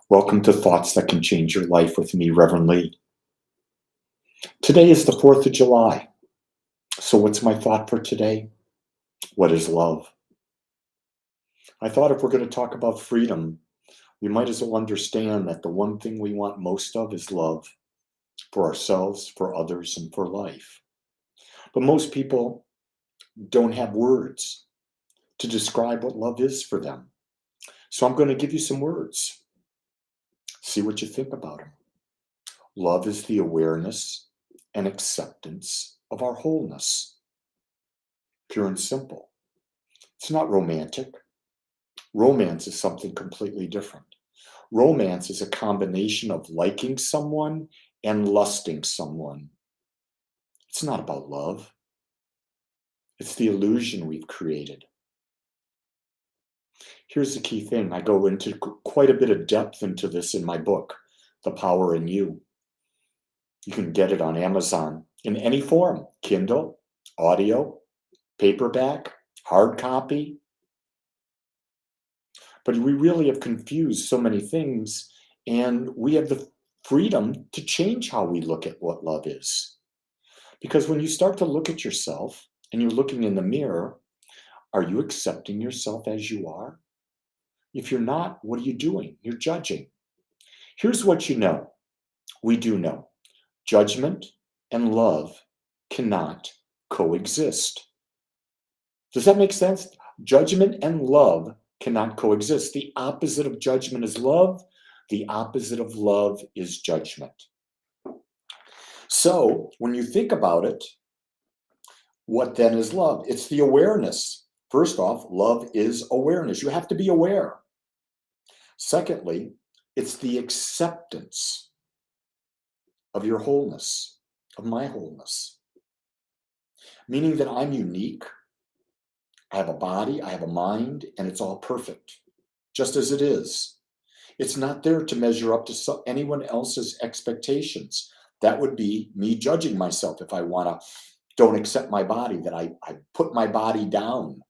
Welcome to Thoughts That Can Change Your Life with me, Reverend Lee. Today is the 4th of July. So, what's my thought for today? What is love? I thought if we're going to talk about freedom, we might as well understand that the one thing we want most of is love for ourselves, for others, and for life. But most people don't have words to describe what love is for them. So, I'm going to give you some words. See what you think about them. Love is the awareness and acceptance of our wholeness. Pure and simple. It's not romantic. Romance is something completely different. Romance is a combination of liking someone and lusting someone. It's not about love. It's the illusion we've created. Here's the key thing. I go into quite a bit of depth into this in my book, The Power in You. You can get it on Amazon in any form: Kindle, audio, paperback, hard copy. But we really have confused so many things, and we have the freedom to change how we look at what love is. Because when you start to look at yourself and you're looking in the mirror, are you accepting yourself as you are? If you're not, what are you doing? You're judging. Here's what you know. We do know. Judgment and love cannot coexist. Does that make sense? Judgment and love cannot coexist. The opposite of judgment is love. The opposite of love is judgment. So when you think about it, what then is love? It's the awareness. First off, love is awareness. You have to be aware. Secondly, it's the acceptance of your wholeness, of my wholeness. Meaning that I'm unique. I have a body, I have a mind, and it's all perfect, just as it is. It's not there to measure up to anyone else's expectations. That would be me judging myself if I don't accept my body, that I put my body down.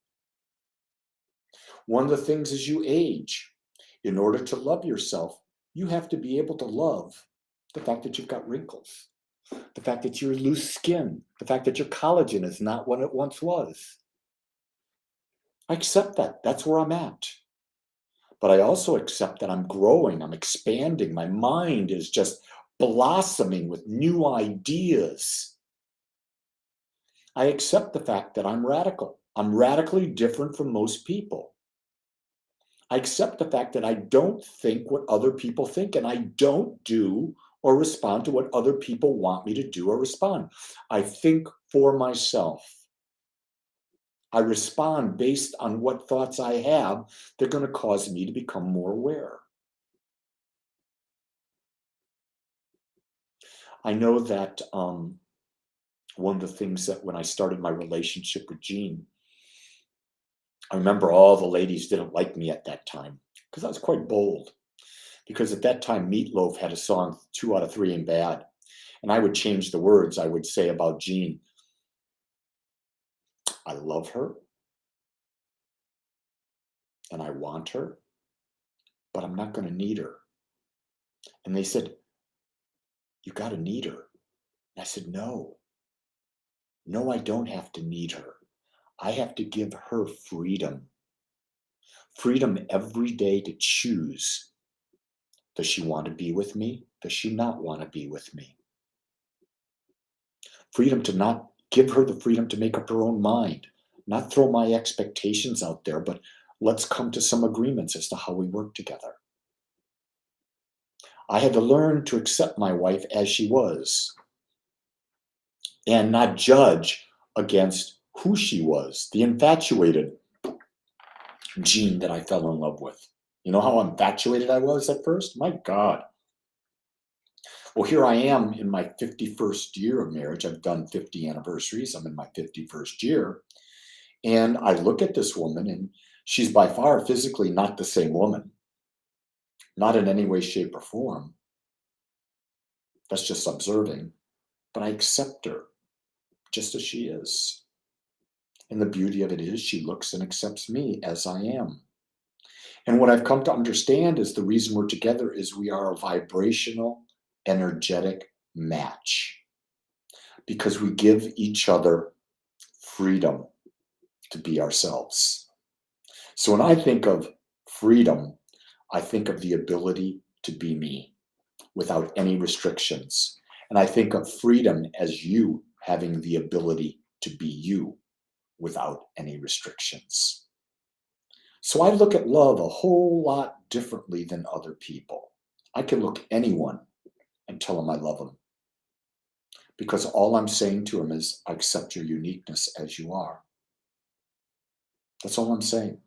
One of the things as you age, in order to love yourself, you have to be able to love the fact that you've got wrinkles, the fact that you're loose skin, the fact that your collagen is not what it once was. I accept that. That's where I'm at. But I also accept that I'm growing, I'm expanding. My mind is just blossoming with new ideas. I accept the fact that I'm radical. I'm radically different from most people. I accept the fact that I don't think what other people think, and I don't do or respond to what other people want me to do or respond. I think for myself. I respond based on what thoughts I have that are going to cause me to become more aware. I know that one of the things that when I started my relationship with Jean, I remember all the ladies didn't like me at that time because I was quite bold. Because at that time, Meatloaf had a song, 2 out of 3 Ain't Bad. And I would change the words. I would say about Jean, I love her and I want her, but I'm not going to need her. And they said, you got to need her. And I said, no, I don't have to need her. I have to give her freedom. Freedom every day to choose. Does she want to be with me? Does she not want to be with me? Freedom to not give her the freedom to make up her own mind, not throw my expectations out there, but let's come to some agreements as to how we work together. I had to learn to accept my wife as she was and not judge against who she was, the infatuated Jean that I fell in love with. You know how infatuated I was at first? My God. Well, here I am in my 51st year of marriage. I've done 50 anniversaries. I'm in my 51st year. And I look at this woman, and she's by far physically not the same woman, not in any way, shape, or form. That's just observing. But I accept her just as she is. And the beauty of it is she looks and accepts me as I am. And what I've come to understand is the reason we're together is we are a vibrational, energetic match because we give each other freedom to be ourselves. So when I think of freedom, I think of the ability to be me without any restrictions. And I think of freedom as you having the ability to be you without any restrictions. So I look at love a whole lot differently than other people. I can look at anyone and tell them I love them because all I'm saying to them is, I accept your uniqueness as you are. That's all I'm saying.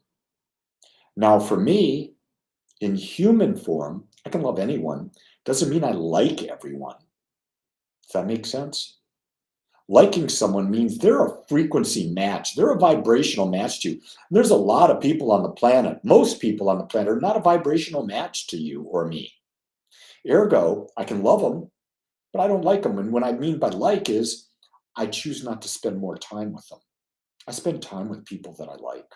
Now, for me, in human form, I can love anyone. Doesn't mean I like everyone. Does that make sense? Liking someone means they're a frequency match. They're a vibrational match to you. There's a lot of people on the planet. Most people on the planet are not a vibrational match to you or me. Ergo, I can love them, but I don't like them. And what I mean by like is I choose not to spend more time with them. I spend time with people that I like.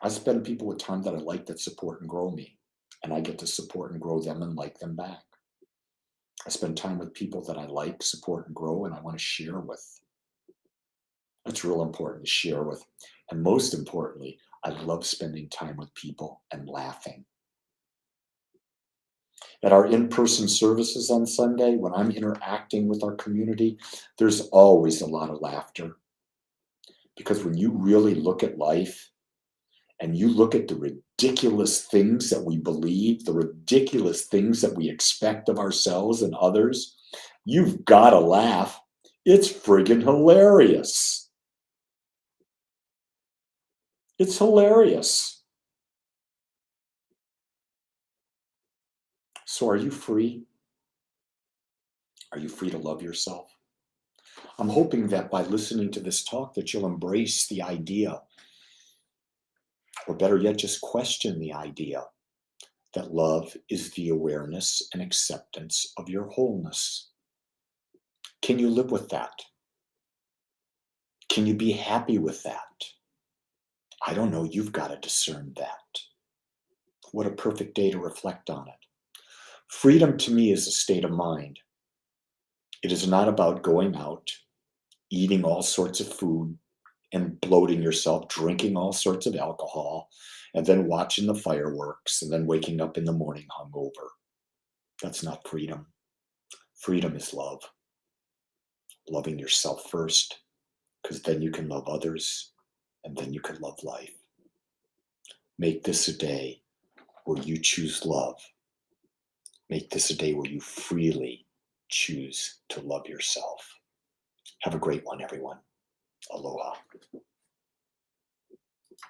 I spend people with time that I like that support and grow me. And I get to support and grow them and like them back. I spend time with people that I like, support, and grow, and I want to share with. It's real important to share with. And most importantly, I love spending time with people and laughing. At our in-person services on Sunday, when I'm interacting with our community, there's always a lot of laughter. Because when you really look at life and you look at the ridiculous things that we believe, the ridiculous things that we expect of ourselves and others, you've got to laugh. It's friggin' hilarious. It's hilarious. So are you free? Are you free to love yourself? I'm hoping that by listening to this talk that you'll embrace the idea, or better yet, just question the idea that love is the awareness and acceptance of your wholeness. Can you live with that? Can you be happy with that? I don't know. You've got to discern that. What a perfect day to reflect on it. Freedom to me is a state of mind. It is not about going out, eating all sorts of food and bloating yourself, drinking all sorts of alcohol, and then watching the fireworks and then waking up in the morning hungover. That's not freedom. Freedom is love. Loving yourself first, because then you can love others and then you can love life. Make this a day where you choose love. Make this a day where you freely choose to love yourself. Have a great one, everyone. Aloha.